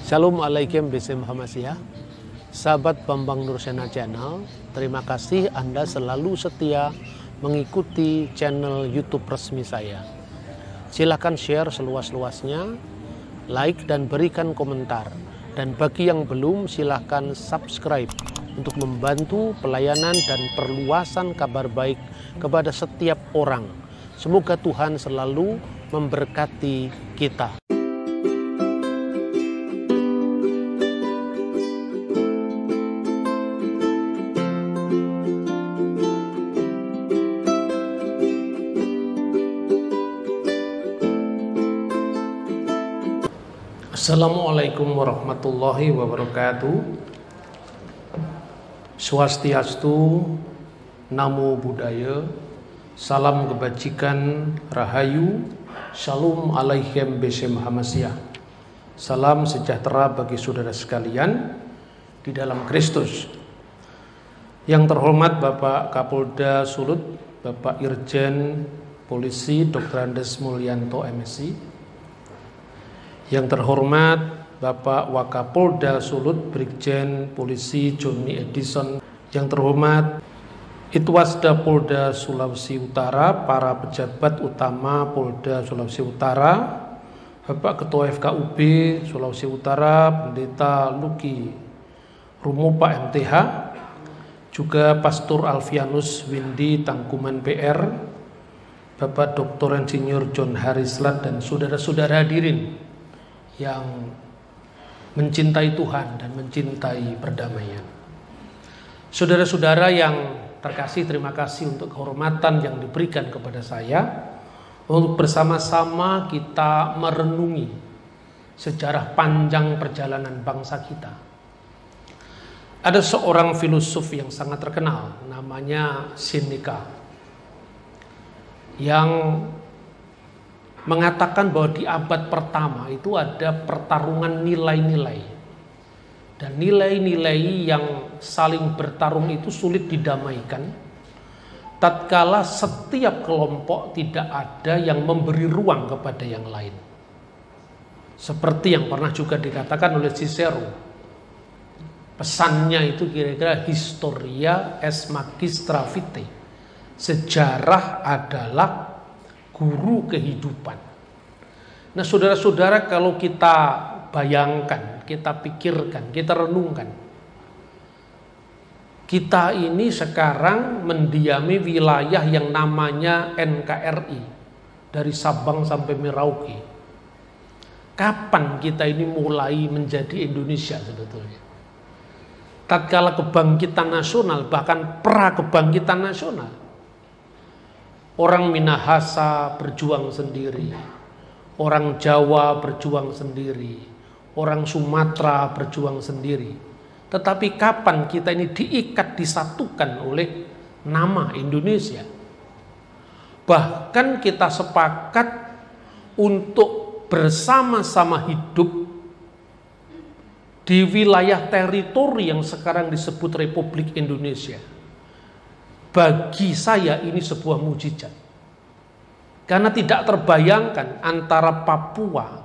Shalom alaikum BC Muhammadiyah. Sahabat Bambang Nursena Channel, terima kasih Anda selalu setia mengikuti channel YouTube resmi saya. Silakan share seluas-luasnya, like dan berikan komentar. Dan bagi yang belum, silakan subscribe untuk membantu pelayanan dan perluasan kabar baik kepada setiap orang. Semoga Tuhan selalu memberkati kita. Assalamualaikum warahmatullahi wabarakatuh. Swastiastu, Namo Buddhaya, salam kebajikan, rahayu, shalom alaikum BC Muhammadiyah. Salam sejahtera bagi saudara sekalian di dalam Kristus. Yang terhormat Bapak Kapolda Sulut, Bapak Irjen Polisi Dr. Andes Mulyanto MSI. Yang terhormat Bapak Wakapolda Sulut Brigjen Polisi Joni Edison. Yang terhormat Itwasda Polda Sulawesi Utara, para pejabat utama Polda Sulawesi Utara, Bapak Ketua FKUB Sulawesi Utara Pendeta Luki Rumopa MTH, juga Pastor Alfianus Windy Tangkuman PR, Bapak Dr. Insinyur John Harislat, dan saudara-saudara hadirin yang mencintai Tuhan dan mencintai perdamaian. Saudara-saudara yang terkasih, terima kasih untuk kehormatan yang diberikan kepada saya untuk bersama-sama kita merenungi sejarah panjang perjalanan bangsa kita. Ada seorang filosof yang sangat terkenal, namanya Seneca, yang mengatakan bahwa di abad pertama itu ada pertarungan nilai-nilai, dan nilai-nilai yang saling bertarung itu sulit didamaikan tatkala setiap kelompok tidak ada yang memberi ruang kepada yang lain, seperti yang pernah juga dikatakan oleh Cicero. Pesannya itu kira-kira historia es magistra vitae, sejarah adalah guru kehidupan. Nah, saudara-saudara, kalau kita bayangkan, kita pikirkan, kita renungkan, kita ini sekarang mendiami wilayah yang namanya NKRI, dari Sabang sampai Merauke. Kapan kita ini mulai menjadi Indonesia sebetulnya? Tatkala kebangkitan nasional, bahkan pra kebangkitan nasional, orang Minahasa berjuang sendiri, orang Jawa berjuang sendiri, orang Sumatera berjuang sendiri. Tetapi kapan kita ini diikat, disatukan oleh nama Indonesia? Bahkan kita sepakat untuk bersama-sama hidup di wilayah teritori yang sekarang disebut Republik Indonesia. Bagi saya ini sebuah mukjizat, karena tidak terbayangkan antara Papua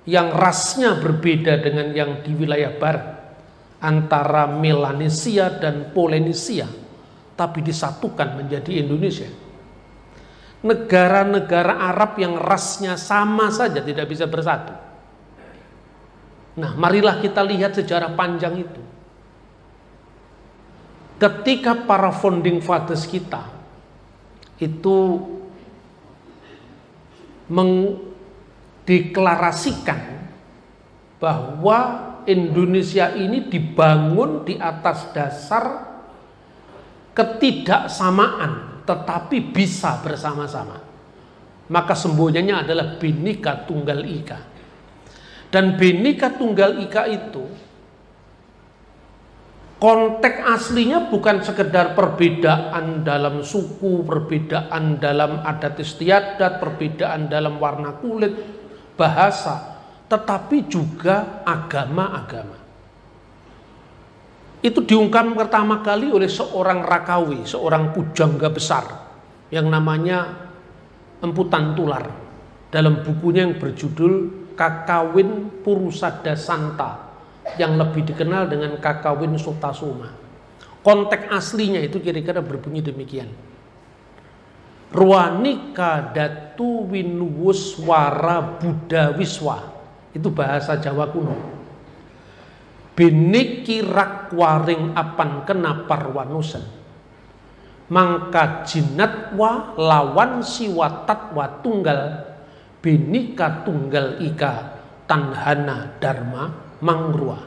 yang rasnya berbeda dengan yang di wilayah barat, antara Melanesia dan Polynesia, tapi disatukan menjadi Indonesia. Negara-negara Arab yang rasnya sama saja tidak bisa bersatu. Nah, marilah kita lihat sejarah panjang itu. Ketika para founding fathers kita itu mendeklarasikan bahwa Indonesia ini dibangun di atas dasar ketidaksamaan, tetapi bisa bersama-sama, maka semboyannya adalah Bhinneka Tunggal Ika. Dan Bhinneka Tunggal Ika itu konteks aslinya bukan sekedar perbedaan dalam suku, perbedaan dalam adat istiadat, perbedaan dalam warna kulit, bahasa, tetapi juga agama-agama. Itu diungkap pertama kali oleh seorang Rakawi, seorang pujangga besar yang namanya Empu Tantular, dalam bukunya yang berjudul Kakawin Purusada Santa yang lebih dikenal dengan Kakawin Sutasoma. Konteks aslinya itu kira-kira berbunyi demikian. Ruanika datu winuwus wara Buddha wiswa. Itu bahasa Jawa kuno. Biniki rakwaring apan kena parwanusen. Mangka jinatwa lawan siwatatwa tunggal. Binika tunggal ika tanhana dharma mangrua.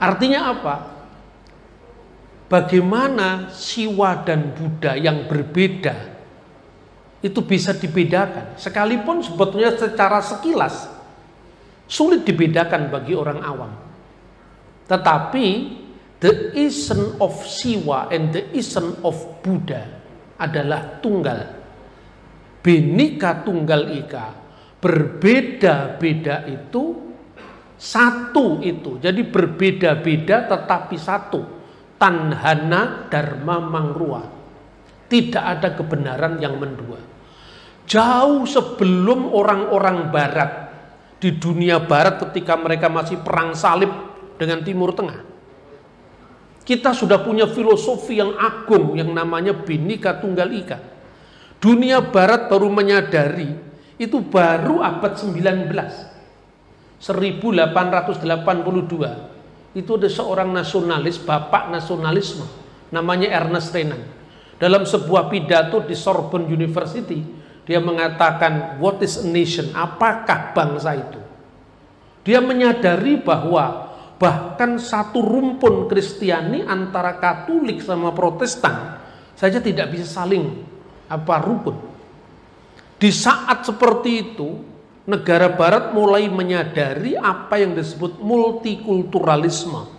Artinya apa? Bagaimana Siwa dan Buddha yang berbeda itu bisa dibedakan, sekalipun sebetulnya secara sekilas sulit dibedakan bagi orang awam. Tetapi the essence of Siwa and the essence of Buddha adalah tunggal. Binika tunggal ika, berbeda-beda itu satu itu. Jadi berbeda-beda tetapi satu. Tanhana dharma mangrua. Tidak ada kebenaran yang mendua. Jauh sebelum orang-orang barat di dunia barat ketika mereka masih perang salib dengan Timur Tengah, kita sudah punya filosofi yang agung yang namanya Binika Tunggal Ika. Dunia barat baru menyadari itu baru abad 19, 1882. Itu ada seorang nasionalis, bapak nasionalisme, namanya Ernest Renan. Dalam sebuah pidato di Sorbonne University, dia mengatakan, what is a nation? Apakah bangsa itu? Dia menyadari bahwa bahkan satu rumpun Kristiani antara Katolik sama Protestan saja tidak bisa saling rukun. Di saat seperti itu, negara barat mulai menyadari apa yang disebut multikulturalisme.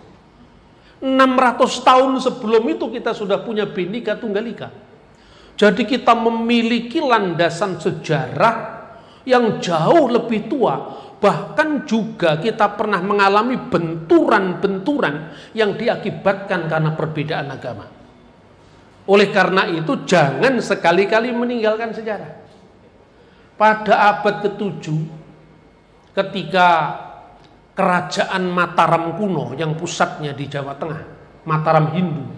600 tahun sebelum itu kita sudah punya Binika Tunggal Ika. Jadi kita memiliki landasan sejarah yang jauh lebih tua. Bahkan juga kita pernah mengalami benturan-benturan yang diakibatkan karena perbedaan agama. Oleh karena itu jangan sekali-kali meninggalkan sejarah. Pada abad ke-7, ketika kerajaan Mataram kuno yang pusatnya di Jawa Tengah, Mataram Hindu,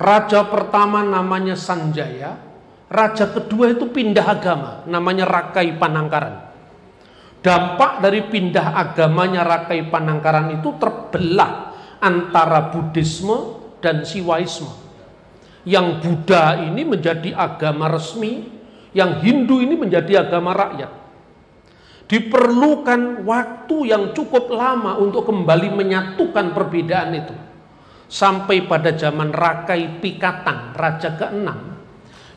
raja pertama namanya Sanjaya, raja kedua itu pindah agama, namanya Rakai Panangkaran. Dampak dari pindah agamanya Rakai Panangkaran itu terbelah antara Buddhisme dan Siwaisme. Yang Buddha ini menjadi agama resmi, yang Hindu ini menjadi agama rakyat. Diperlukan waktu yang cukup lama untuk kembali menyatukan perbedaan itu. Sampai pada zaman Rakai Pikatan, Raja ke-6,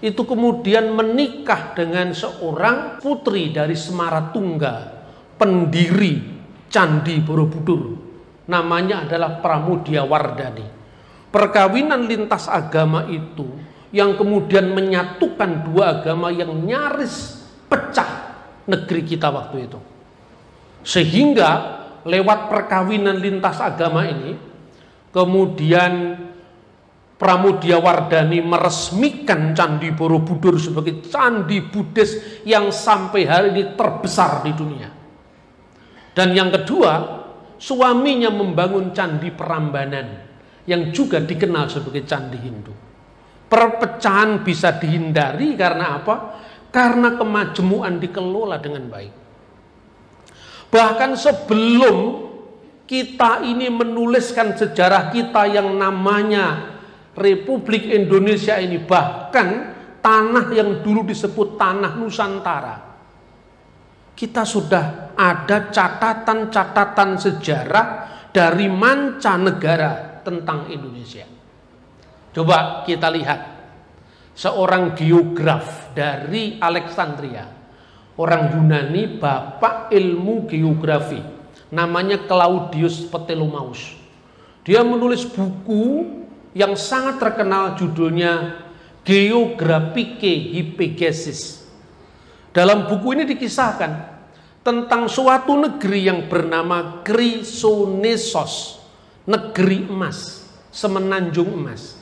itu kemudian menikah dengan seorang putri dari Semaratungga, pendiri Candi Borobudur. Namanya adalah Pramudiawardhani. Perkawinan lintas agama itu yang kemudian menyatukan dua agama yang nyaris pecah negeri kita waktu itu. Sehingga lewat perkawinan lintas agama ini, kemudian Pramudiawardhani meresmikan Candi Borobudur sebagai candi Buddhis yang sampai hari ini terbesar di dunia. Dan yang kedua, suaminya membangun Candi Prambanan yang juga dikenal sebagai Candi Hindu. Perpecahan bisa dihindari karena apa? Karena kemajemukan dikelola dengan baik. Bahkan sebelum kita ini menuliskan sejarah kita yang namanya Republik Indonesia ini, bahkan tanah yang dulu disebut tanah Nusantara, kita sudah ada catatan-catatan sejarah dari mancanegara tentang Indonesia. Coba kita lihat seorang geograf dari Alexandria, orang Yunani, bapak ilmu geografi, namanya Claudius Ptolemaeus. Dia menulis buku yang sangat terkenal, judulnya Geographike Hypogeesis. Dalam buku ini dikisahkan tentang suatu negeri yang bernama Chrysonesos, negeri emas, semenanjung emas,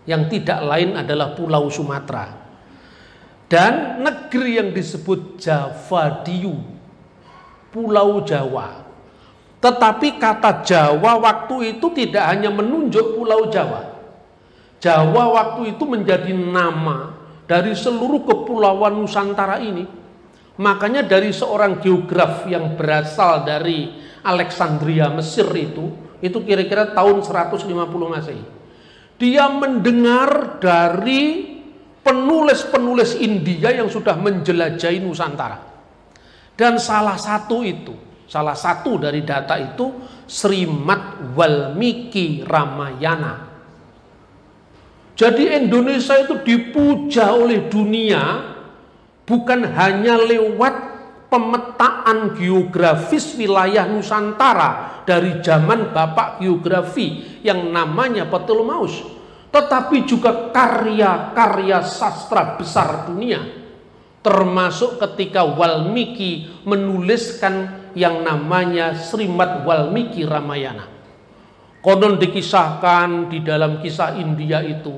yang tidak lain adalah Pulau Sumatera. dan negeri yang disebut Javadiyu, Pulau Jawa. Tetapi kata Jawa waktu itu tidak hanya menunjuk Pulau Jawa. Jawa waktu itu menjadi nama dari seluruh kepulauan Nusantara ini. Makanya dari seorang geograf yang berasal dari Alexandria, Mesir itu kira-kira tahun 150 Masehi. Dia mendengar dari penulis-penulis India yang sudah menjelajahi Nusantara. Dan salah satu dari data itu Srimad Walmiki Ramayana. Jadi Indonesia itu dipuja oleh dunia bukan hanya lewat pemetaan geografis wilayah Nusantara dari zaman Bapak Geografi yang namanya Ptolemeus, tetapi juga karya-karya sastra besar dunia, termasuk ketika Walmiki menuliskan yang namanya Srimad Walmiki Ramayana. Konon dikisahkan di dalam kisah India itu,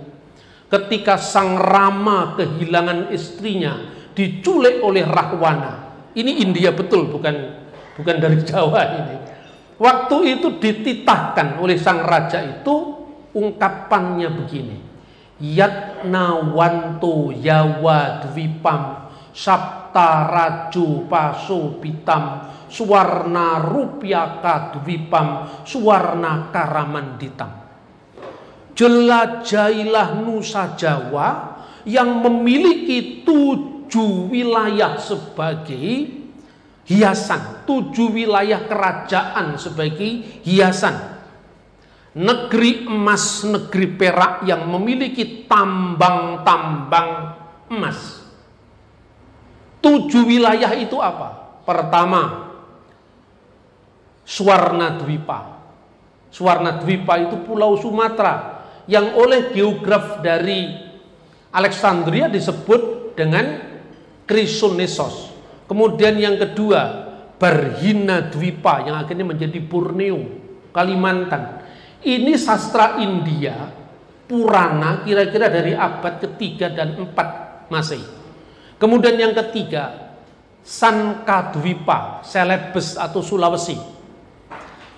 ketika Sang Rama kehilangan istrinya, diculik oleh Rahwana. Ini India betul, bukan dari Jawa ini. Waktu itu dititahkan oleh sang raja itu, ungkapannya begini: Yatnawanto Yawa Dwipam Sapta Raju Paso Bitam Suwarna Rupyaka Dwipam Suwarna Karamanditam. Jelajahilah Nusa Jawa yang memiliki 7 wilayah sebagai hiasan, 7 wilayah kerajaan sebagai hiasan. Negeri emas, negeri perak yang memiliki tambang-tambang emas. 7 wilayah itu apa? Pertama, Suwarna Dwipa. Suwarna Dwipa itu pulau Sumatera yang oleh geograf dari Alexandria disebut dengan Chrysonesos. Kemudian yang kedua, Barhina Dwipa yang akhirnya menjadi Borneo, Kalimantan. Ini sastra India Purana kira-kira dari abad ke-3 dan 4 Masehi. Kemudian yang ketiga, Sankadwipa, Celebes atau Sulawesi.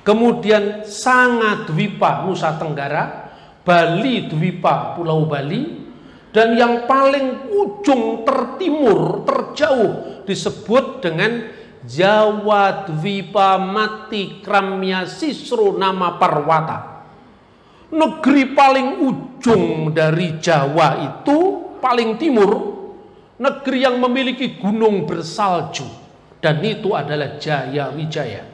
Kemudian Sangadwipa, Nusa Tenggara, Bali Dwipa, Pulau Bali, dan yang paling ujung tertimur, terjauh disebut dengan Jawa Dwipa Mati Kramya Sisro Nama Parwata. Negeri paling ujung dari Jawa itu paling timur, negeri yang memiliki gunung bersalju, dan itu adalah Jayawijaya.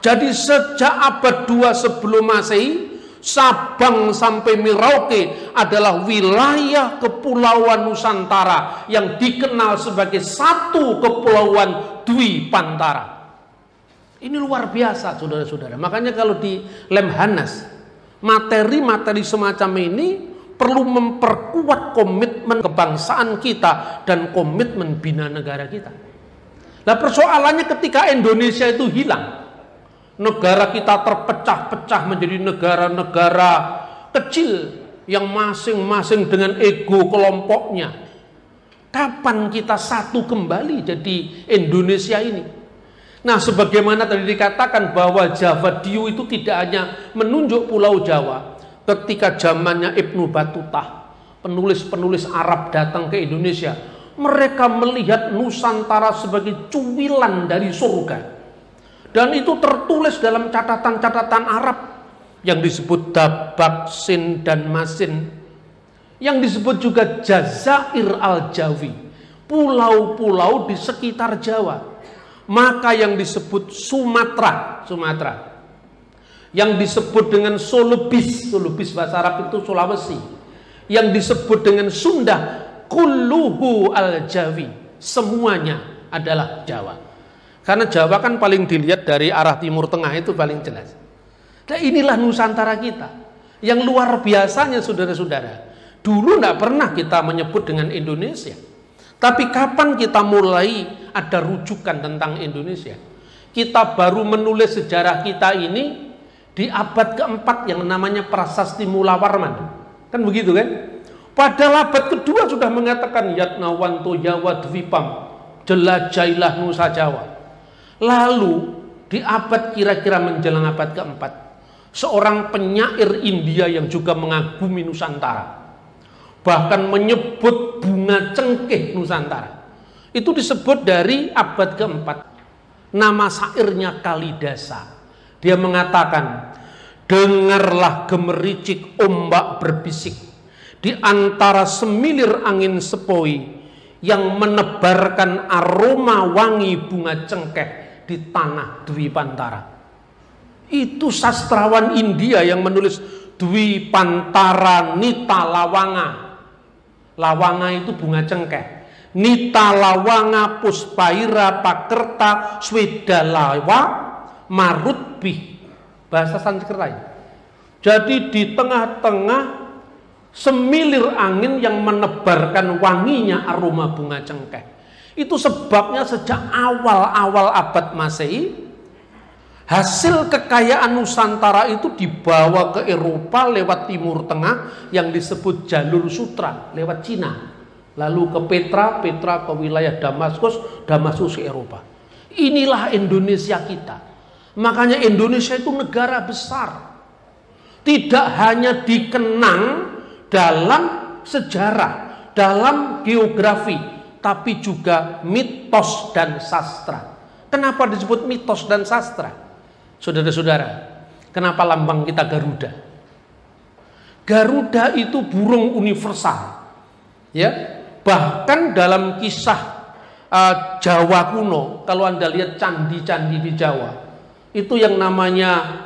Jadi sejak abad 2 sebelum Masehi, Sabang sampai Merauke adalah wilayah kepulauan Nusantara yang dikenal sebagai satu kepulauan Dwipantara. Ini luar biasa, saudara-saudara. Makanya kalau di Lemhanas, materi-materi semacam ini perlu memperkuat komitmen kebangsaan kita dan komitmen bina negara kita. Nah, persoalannya ketika Indonesia itu hilang, negara kita terpecah-pecah menjadi negara-negara kecil yang masing-masing dengan ego kelompoknya. Kapan kita satu kembali jadi Indonesia ini? Nah, sebagaimana tadi dikatakan bahwa Javadiyu itu tidak hanya menunjuk Pulau Jawa. Ketika zamannya Ibnu Battuta, penulis-penulis Arab datang ke Indonesia, mereka melihat Nusantara sebagai cuwilan dari surga. Dan itu tertulis dalam catatan-catatan Arab yang disebut Dabak, Sin, dan Masin, yang disebut juga Jazair al-Jawi, pulau-pulau di sekitar Jawa. Maka yang disebut Sumatera, yang disebut dengan Solubis bahasa Arab itu Sulawesi, yang disebut dengan Sunda, kulluhu al-Jawi, semuanya adalah Jawa. Karena Jawa kan paling dilihat dari arah timur tengah itu paling jelas. Nah, inilah Nusantara kita yang luar biasanya, saudara-saudara. Dulu tidak pernah kita menyebut dengan Indonesia. Tapi kapan kita mulai ada rujukan tentang Indonesia? Kita baru menulis sejarah kita ini di abad keempat yang namanya Prasasti Mulawarman. Kan begitu kan? Pada abad kedua sudah mengatakan Yatnawanto Yawa Dwipam, jelajahilah Nusa Jawa. Lalu di abad kira-kira menjelang abad keempat, seorang penyair India yang juga mengagumi Nusantara, bahkan menyebut bunga cengkeh Nusantara. Itu disebut dari abad keempat. Nama syairnya Kalidasa. Dia mengatakan, dengarlah gemericik ombak berbisik di antara semilir angin sepoi yang menebarkan aroma wangi bunga cengkeh di tanah Dwi Pantara. Itu sastrawan India yang menulis Dwi Pantara Nita Lawanga. Lawanga itu bunga cengkeh. Nita Lawanga Puspaira Pakerta Swedalawa Marutbih. Bahasa Sanskerta. Jadi di tengah-tengah semilir angin yang menebarkan wanginya aroma bunga cengkeh. Itu sebabnya sejak awal-awal abad Masehi, hasil kekayaan Nusantara itu dibawa ke Eropa lewat Timur Tengah yang disebut jalur sutra, lewat Cina. Lalu ke Petra ke wilayah Damaskus ke Eropa. Inilah Indonesia kita. Makanya Indonesia itu negara besar. Tidak hanya dikenang dalam sejarah, dalam geografi, tapi juga mitos dan sastra. Kenapa disebut mitos dan sastra? Saudara-saudara, kenapa lambang kita Garuda? Garuda itu burung universal. Ya, bahkan dalam kisah Jawa kuno, kalau Anda lihat candi-candi di Jawa, itu yang namanya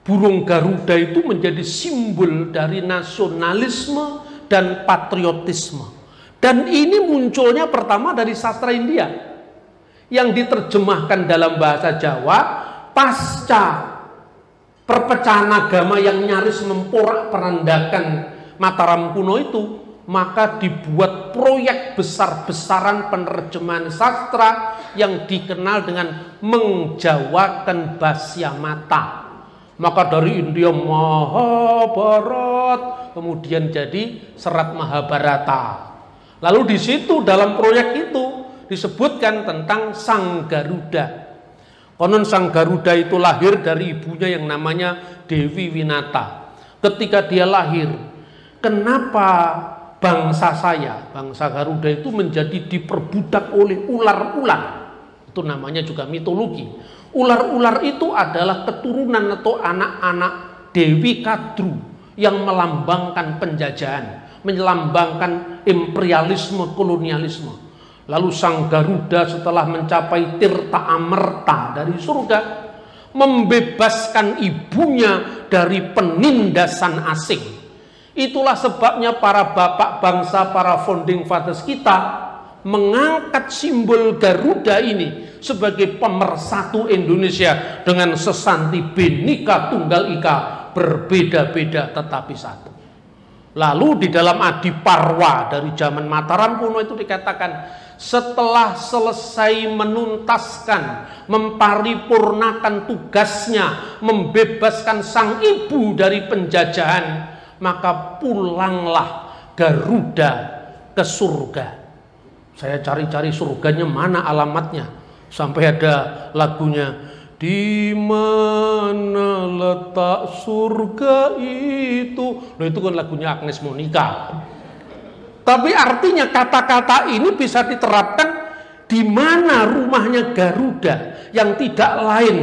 burung Garuda itu menjadi simbol dari nasionalisme dan patriotisme. Dan ini munculnya pertama dari sastra India yang diterjemahkan dalam bahasa Jawa pasca perpecahan agama yang nyaris memporak-perandakan Mataram kuno itu. Maka dibuat proyek besar-besaran penerjemahan sastra yang dikenal dengan Mengjawakan Basya Mata. Maka dari India Mahabharat, kemudian jadi serat Mahabharata. Lalu di situ dalam proyek itu disebutkan tentang Sang Garuda. Konon Sang Garuda itu lahir dari ibunya yang namanya Dewi Winata. Ketika dia lahir, kenapa bangsa saya, bangsa Garuda itu menjadi diperbudak oleh ular-ular? Itu namanya juga mitologi. Ular-ular itu adalah keturunan atau anak-anak Dewi Kadru yang melambangkan penjajahan, melambangkan imperialisme, kolonialisme. Lalu Sang Garuda setelah mencapai tirta amerta dari surga, membebaskan ibunya dari penindasan asing. Itulah sebabnya para bapak bangsa, para founding fathers kita mengangkat simbol Garuda ini sebagai pemersatu Indonesia dengan sesanti Bhinneka Tunggal Ika, berbeda-beda tetapi satu. Lalu di dalam Adiparwa dari zaman Mataram kuno itu dikatakan, setelah selesai menuntaskan, memparipurnakan tugasnya, membebaskan sang ibu dari penjajahan, maka pulanglah Garuda ke surga. Saya cari-cari surganya, mana alamatnya, sampai ada lagunya, di mana letak surga itu. Loh, itu kan lagunya Agnes Monica. Tapi artinya kata-kata ini bisa diterapkan di mana rumahnya Garuda yang tidak lain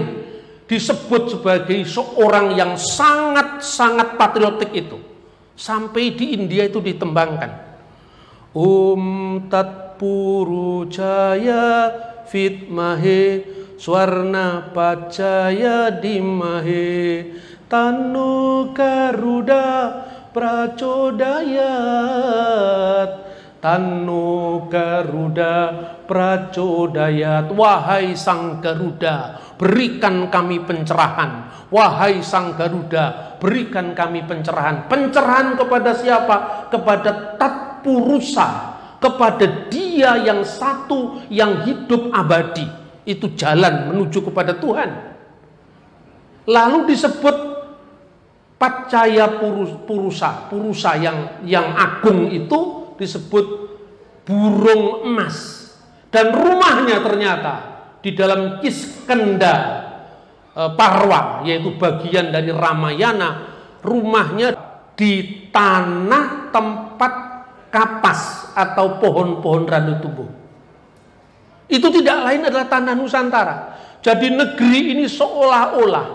disebut sebagai seorang yang sangat-sangat patriotik itu. Sampai di India itu ditembangkan. Tat Puru Jaya Fitmahe Swarna Pacaya Dimahe Tanu Garuda Pracodayat, Tanu Garuda Pracodayat. Wahai Sang Garuda, berikan kami pencerahan. Wahai Sang Garuda, berikan kami pencerahan. Pencerahan kepada siapa? Kepada Tatpurusa, kepada Dia yang satu, yang hidup abadi. Itu jalan menuju kepada Tuhan. Lalu disebut Paccaya Purusa yang agung itu disebut burung emas. Dan rumahnya ternyata di dalam Kiskenda Parwa, yaitu bagian dari Ramayana, rumahnya di tanah tempat kapas atau pohon-pohon randu tumbuh. Itu tidak lain adalah tanah Nusantara. Jadi negeri ini seolah-olah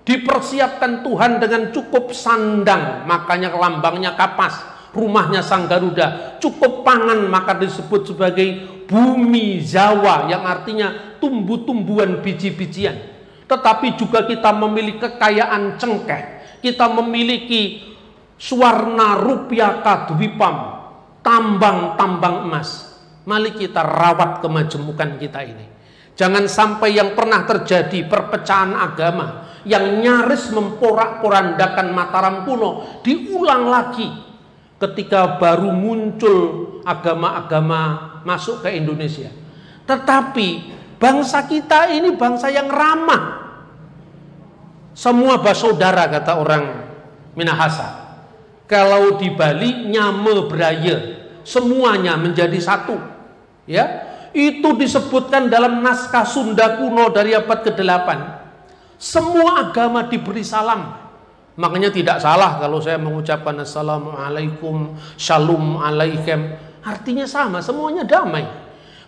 dipersiapkan Tuhan dengan cukup sandang, makanya lambangnya kapas, rumahnya Sang Garuda, cukup pangan maka disebut sebagai bumi Jawa yang artinya tumbuh-tumbuhan biji-bijian. Tetapi juga kita memiliki kekayaan cengkeh, kita memiliki Swarna Rupiah Kadwipam, tambang-tambang emas. Mari kita rawat kemajemukan kita ini. Jangan sampai yang pernah terjadi perpecahan agama yang nyaris memporak-porandakan Mataram kuno diulang lagi ketika baru muncul agama-agama masuk ke Indonesia. Tetapi bangsa kita ini bangsa yang ramah. Semua bersaudara kata orang Minahasa. Kalau di Bali nyame beraya, semuanya menjadi satu. Ya, itu disebutkan dalam naskah Sunda kuno dari abad ke-8. Semua agama diberi salam. Makanya tidak salah kalau saya mengucapkan Assalamualaikum, Shalom alaikum. Artinya sama, semuanya damai.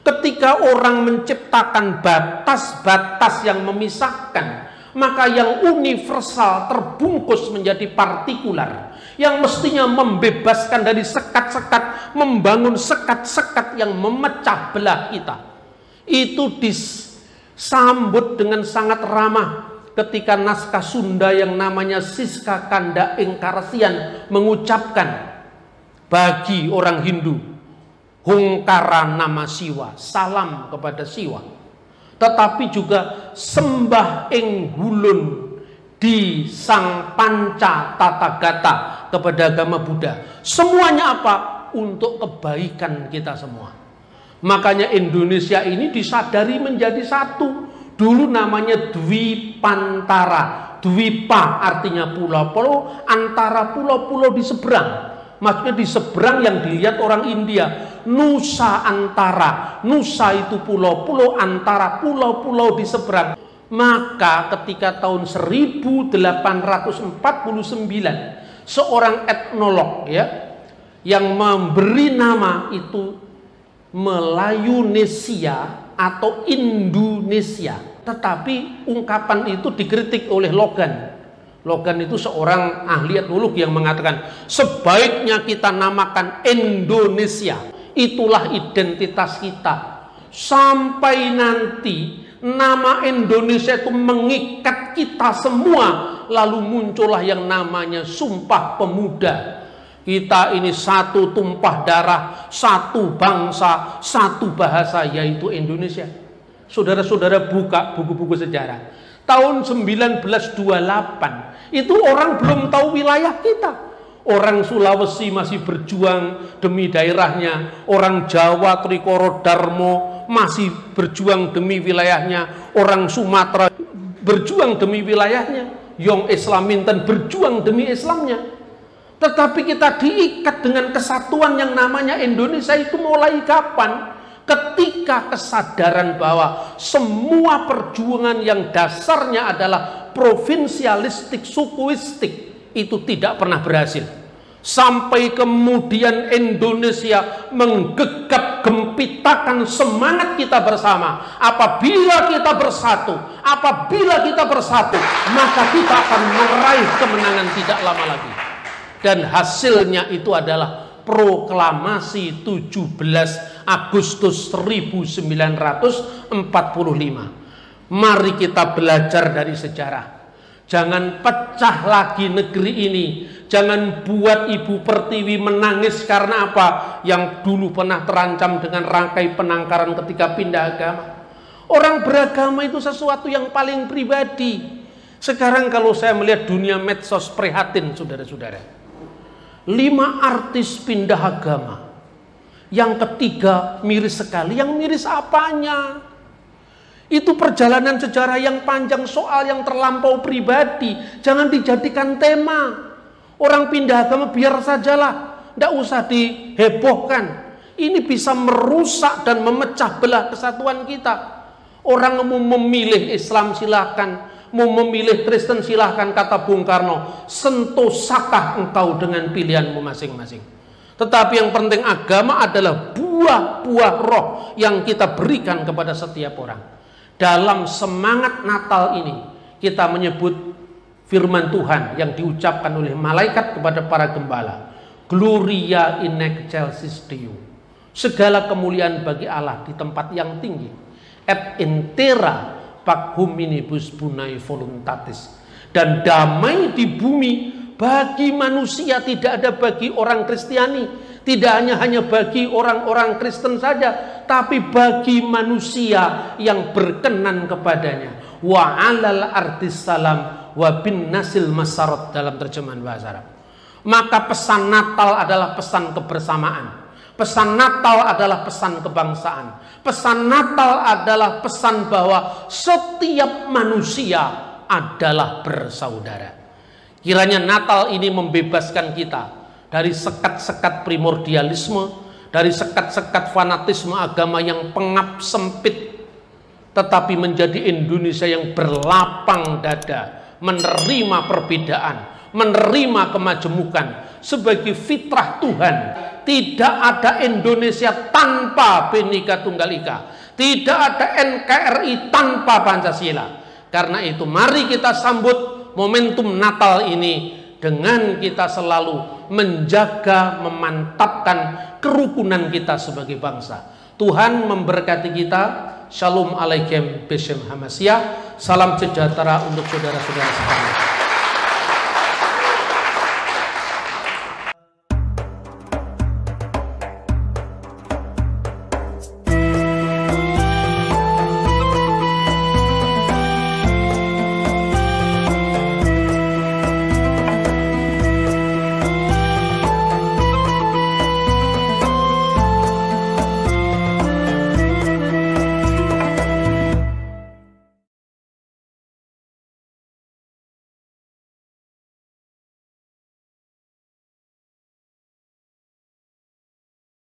Ketika orang menciptakan batas-batas yang memisahkan, maka yang universal terbungkus menjadi partikular, yang mestinya membebaskan dari sekat-sekat, membangun sekat-sekat yang memecah belah kita. Itu disambut dengan sangat ramah ketika naskah Sunda yang namanya Siska Kanda Engkarasian mengucapkan bagi orang Hindu, Hungkara nama Siwa, salam kepada Siwa. Tetapi juga sembah ing hulun di Sang Panca Tathagata kepada agama Buddha. Semuanya apa? Untuk kebaikan kita semua. Makanya Indonesia ini disadari menjadi satu. Dulu namanya Dwipantara. Dwipa artinya pulau-pulau, antara pulau-pulau di seberang. Maksudnya di seberang yang dilihat orang India. Nusa Antara. Nusa itu pulau-pulau, antara pulau-pulau di seberang. Maka ketika tahun 1849 seorang etnolog ya yang memberi nama itu Melayunesia atau Indonesia. Tetapi ungkapan itu dikritik oleh Logan. Logan itu seorang ahli etnologi yang mengatakan sebaiknya kita namakan Indonesia. Itulah identitas kita. Sampai nanti nama Indonesia itu mengikat kita semua. Lalu muncullah yang namanya Sumpah Pemuda. Kita ini satu tumpah darah, satu bangsa, satu bahasa, yaitu Indonesia. Saudara-saudara buka buku-buku sejarah. Tahun 1928 itu orang belum tahu wilayah kita. Orang Sulawesi masih berjuang demi daerahnya. Orang Jawa Trikoro Darmo masih berjuang demi wilayahnya. Orang Sumatera berjuang demi wilayahnya. Yong Islaminten berjuang demi Islamnya. Tetapi kita diikat dengan kesatuan yang namanya Indonesia itu mulai kapan? Ketika kesadaran bahwa semua perjuangan yang dasarnya adalah provinsialistik, sukuistik itu tidak pernah berhasil. Sampai kemudian Indonesia menggegap gempitakan semangat kita bersama. Apabila kita bersatu, maka kita akan meraih kemenangan tidak lama lagi. Dan hasilnya itu adalah proklamasi 17 Agustus 1945. Mari kita belajar dari sejarah. Jangan pecah lagi negeri ini. Jangan buat Ibu Pertiwi menangis karena apa? Yang dulu pernah terancam dengan rangkai penangkaran ketika pindah agama. Orang beragama itu sesuatu yang paling pribadi. Sekarang kalau saya melihat dunia medsos prihatin, saudara-saudara. 5 artis pindah agama. Yang ketiga miris sekali. Yang miris apanya? Itu perjalanan sejarah yang panjang, soal yang terlampau pribadi. Jangan dijadikan tema. Orang pindah agama biar sajalah, tidak usah dihebohkan. Ini bisa merusak dan memecah belah kesatuan kita. Orang mau memilih Islam silahkan, mau memilih Kristen silahkan, kata Bung Karno. Sentosakah engkau dengan pilihanmu masing-masing. Tetapi yang penting agama adalah buah-buah roh yang kita berikan kepada setiap orang. Dalam semangat Natal ini kita menyebut firman Tuhan yang diucapkan oleh malaikat kepada para gembala. Gloria in excelsis Deo. Segala kemuliaan bagi Allah di tempat yang tinggi. Et in terra pac hominibus bonae voluntatis. Dan damai di bumi bagi manusia, tidak ada bagi orang Kristiani. Tidak hanya bagi orang-orang Kristen saja, tapi bagi manusia yang berkenan kepadanya. Wa alal artis salam wa bin nasil masarot dalam terjemahan bahasa Arab. Maka pesan Natal adalah pesan kebersamaan. Pesan Natal adalah pesan kebangsaan. Pesan Natal adalah pesan bahwa setiap manusia adalah bersaudara. Kiranya Natal ini membebaskan kita dari sekat-sekat primordialisme, dari sekat-sekat fanatisme agama yang pengap sempit, tetapi menjadi Indonesia yang berlapang dada, menerima perbedaan, menerima kemajemukan sebagai fitrah Tuhan. Tidak ada Indonesia tanpa Bhinneka Tunggal Ika. Tidak ada NKRI tanpa Pancasila. Karena itu mari kita sambut momentum Natal ini dengan kita selalu menjaga, memantapkan kerukunan kita sebagai bangsa. Tuhan memberkati kita. Shalom alaikum Beshem Hamasyah. Salam sejahtera untuk saudara-saudara sekalian.